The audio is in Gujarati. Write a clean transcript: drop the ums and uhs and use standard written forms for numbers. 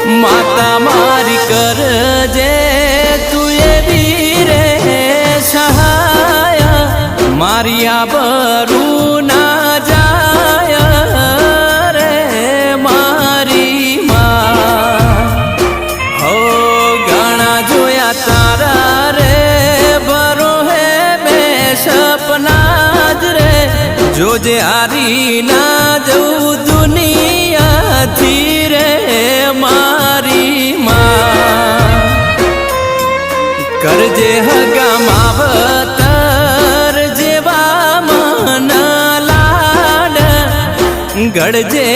માતા મારી કરજે તું એવી રે સહાય મારી આબરૂ ના જાય રે મારી માં હો ઘણા જોયા તારા રે બરો હે બે સપના જ રે જોજે હારી ના જવું દુનિયાથી રે મારી માં કરજે હગા માવતર જેવા મન લાડ ગળજે